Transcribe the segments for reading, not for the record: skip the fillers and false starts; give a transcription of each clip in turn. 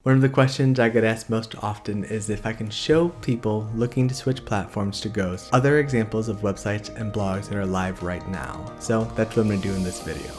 One of the questions I get asked most often is if I can show people looking to switch platforms to Ghost other examples of websites and blogs that are live right now. So that's what I'm going to do in this video.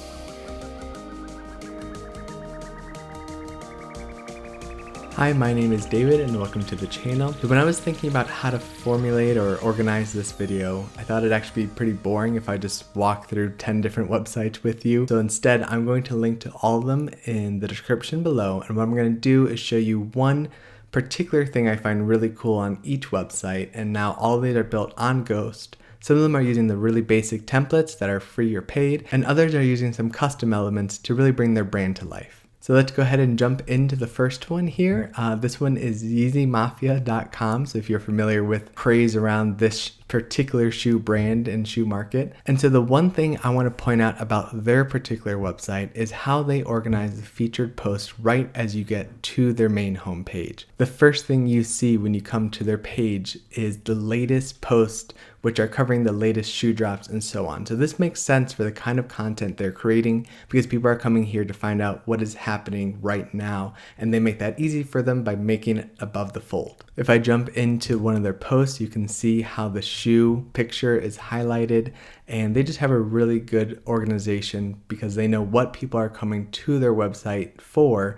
Hi, my name is David and welcome to the channel. So when I was thinking about how to formulate or organize this video, I thought it'd actually be pretty boring if I just walk through 10 different websites with you. So instead, I'm going to link to all of them in the description below. And what I'm going to do is show you one particular thing I find really cool on each website. And now all of these are built on Ghost. Some of them are using the really basic templates that are free or paid, and others are using some custom elements to really bring their brand to life. So let's go ahead and jump into the first one here. This one is YeezyMafia.com. So if you're familiar with craze around this particular shoe brand and shoe market. And so the one thing I want to point out about their particular website is how they organize the featured posts right as you get to their main homepage. The first thing you see when you come to their page is the latest posts, which are covering the latest shoe drops and so on. So this makes sense for the kind of content they're creating because people are coming here to find out what is happening right now, and they make that easy for them by making it above the fold. If I jump into one of their posts, you can see how the shoe picture is highlighted, and they just have a really good organization because they know what people are coming to their website for,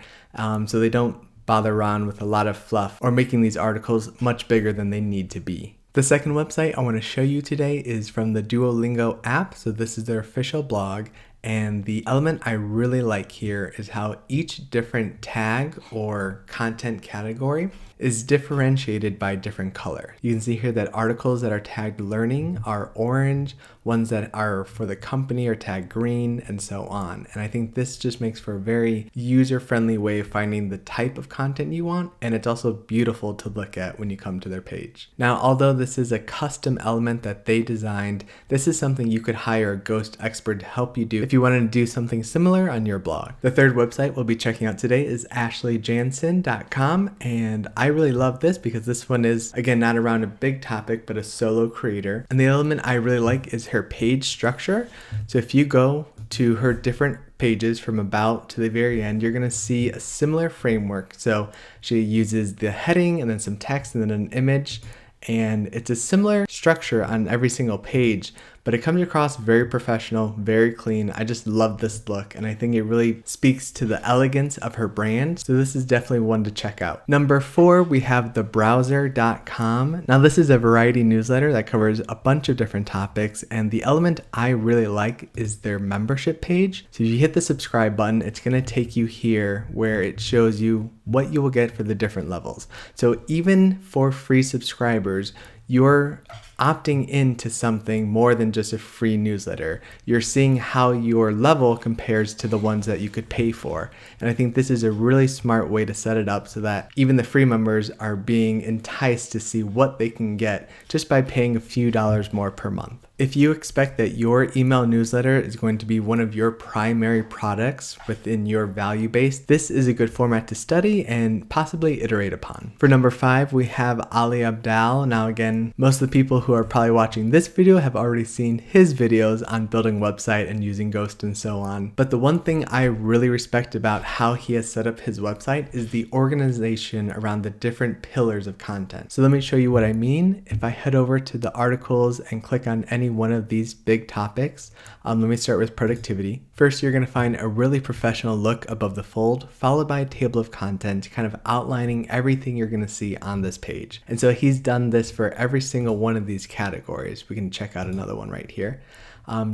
so they don't bother around with a lot of fluff or making these articles much bigger than they need to be. The second website I want to show you today is from the Duolingo app. So this is their official blog, and the element I really like here is how each different tag or content category is differentiated by different color. You can see here that articles that are tagged learning are orange, ones that are for the company are tagged green, and so on. And I think this just makes for a very user-friendly way of finding the type of content you want, and it's also beautiful to look at when you come to their page. Now, although this is a custom element that they designed, this is something you could hire a Ghost expert to help you do if you wanted to do something similar on your blog. The third website we'll be checking out today is Janssen.com, and I really love this because this one is, again, not around a big topic, but a solo creator. And the element I really like is her page structure. So if you go to her different pages from about to the very end, you're going to see a similar framework. So she uses the heading and then some text and then an image. And it's a similar structure on every single page, but it comes across very professional, very clean. I just love this look, and I think it really speaks to the elegance of her brand. So this is definitely one to check out. Number 4, we have thebrowser.com. Now this is a variety newsletter that covers a bunch of different topics, and the element I really like is their membership page. So if you hit the subscribe button, it's going to take you here where it shows you what you will get for the different levels. So even for free subscribers, you're opting into something more than just a free newsletter. You're seeing how your level compares to the ones that you could pay for. And I think this is a really smart way to set it up so that even the free members are being enticed to see what they can get just by paying a few dollars more per month. If you expect that your email newsletter is going to be one of your primary products within your value base, this is a good format to study and possibly iterate upon. For number 5, we have Ali Abdaal. Now again, most of the people who are probably watching this video have already seen his videos on building website and using Ghost and so on. But the one thing I really respect about how he has set up his website is the organization around the different pillars of content. So let me show you what I mean. If I head over to the articles and click on any one of these big topics, let me start with productivity. First, you're going to find a really professional look above the fold, followed by a table of content kind of outlining everything you're going to see on this page. And so he's done this for every single one of these categories. We can check out another one right here.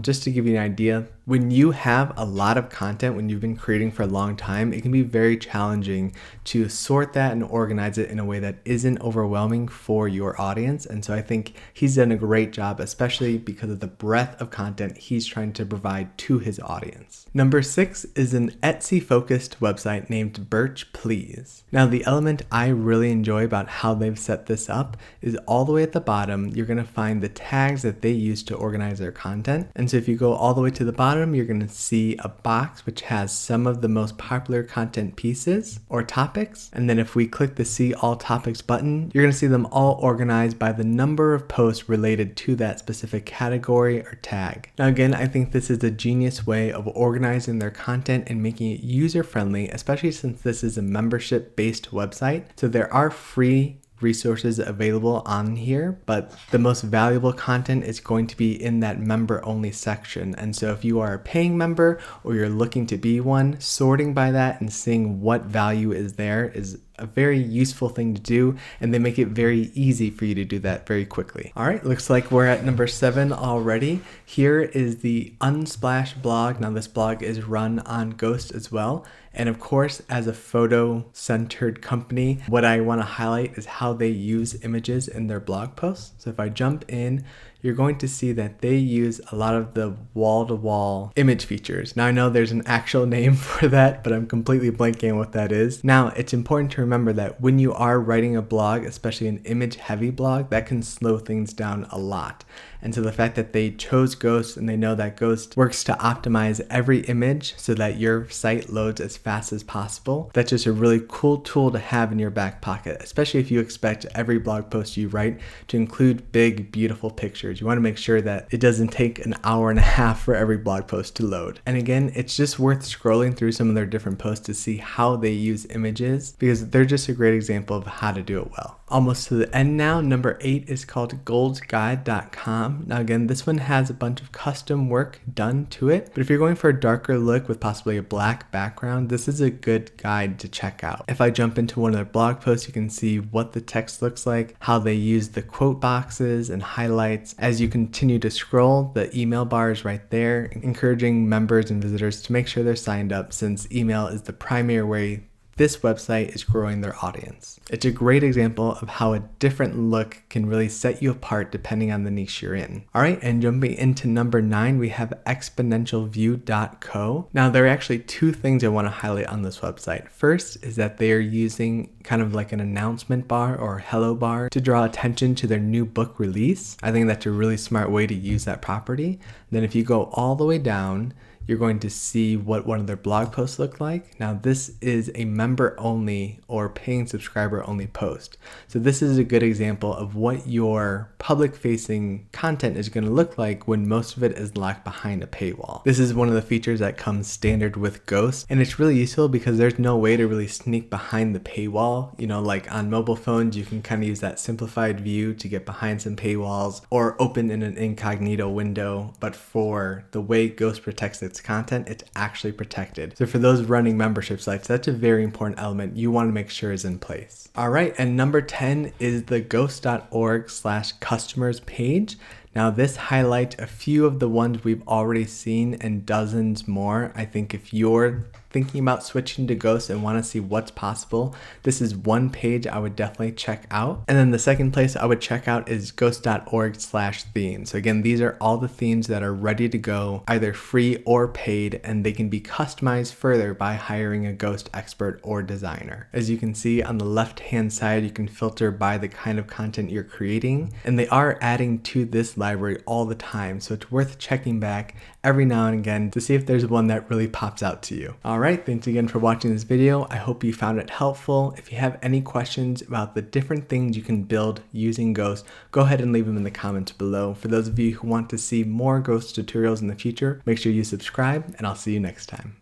Just to give you an idea, when you have a lot of content, when you've been creating for a long time, it can be very challenging to sort that and organize it in a way that isn't overwhelming for your audience. And so I think he's done a great job, especially because of the breadth of content he's trying to provide to his audience. Number 6 is an Etsy-focused website named Birch, Please. Now, the element I really enjoy about how they've set this up is all the way at the bottom, you're going to find the tags that they use to organize their content. content. And so if you go all the way to the bottom, you're going to see a box which has some of the most popular content pieces or topics. And then if we click the see all topics button, you're going to see them all organized by the number of posts related to that specific category or tag. Now again, I think this is a genius way of organizing their content and making it user-friendly, especially since this is a membership-based website. So there are free resources available on here, but the most valuable content is going to be in that member only section. And so if you are a paying member or you're looking to be one, sorting by that and seeing what value is there is a very useful thing to do, and they make it very easy for you to do that very quickly. All right, looks like we're at number 7 already. Here is the Unsplash blog. Now this blog is run on Ghost as well. And of course, as a photo-centered company, what I want to highlight is how they use images in their blog posts. So if I jump in, you're going to see that they use a lot of the wall-to-wall image features. Now I know there's an actual name for that, but I'm completely blanking on what that is. Now it's important to remember that when you are writing a blog, especially an image-heavy blog, that can slow things down a lot. And so the fact that they chose Ghost and they know that Ghost works to optimize every image so that your site loads as fast as possible, that's just a really cool tool to have in your back pocket, especially if you expect every blog post you write to include big, beautiful pictures. You want to make sure that it doesn't take an hour and a half for every blog post to load. And again, it's just worth scrolling through some of their different posts to see how they use images, because they're just a great example of how to do it well. Almost to the end now. Number 8 is called goldsguide.com. Now again, this one has a bunch of custom work done to it, but if you're going for a darker look with possibly a black background, this is a good guide to check out. If I jump into one of their blog posts, you can see what the text looks like, how they use the quote boxes and highlights. As you continue to scroll, the email bar is right there, encouraging members and visitors to make sure they're signed up, since email is the primary way this website is growing their audience. It's a great example of how a different look can really set you apart depending on the niche you're in. All right, and jumping into number 9, we have exponentialview.co. Now there are actually 2 things I want to highlight on this website. First is that they are using kind of like an announcement bar or hello bar to draw attention to their new book release. I think that's a really smart way to use that property. Then if you go all the way down, you're going to see what one of their blog posts look like. Now this is a member only or paying subscriber only post. So this is a good example of what your public facing content is going to look like when most of it is locked behind a paywall. This is one of the features that comes standard with Ghost, and it's really useful because there's no way to really sneak behind the paywall. You know, like on mobile phones, you can kind of use that simplified view to get behind some paywalls or open in an incognito window. But for the way Ghost protects its content, it's actually protected. So for those running membership sites, that's a very important element you want to make sure is in place. All right, and number 10 is the ghost.org/customers page. Now this highlights a few of the ones we've already seen and dozens more. I think if you're thinking about switching to Ghost and want to see what's possible, this is one page I would definitely check out. And then the second place I would check out is ghost.org/themes. So again, these are all the themes that are ready to go, either free or paid, and they can be customized further by hiring a Ghost expert or designer. As you can see on the left hand side, you can filter by the kind of content you're creating, and they are adding to this library all the time, so it's worth checking back every now and again to see if there's one that really pops out to you. All right, thanks again for watching this video. I hope you found it helpful. If you have any questions about the different things you can build using Ghost, go ahead and leave them in the comments below. For those of you who want to see more Ghost tutorials in the future, make sure you subscribe, and I'll see you next time.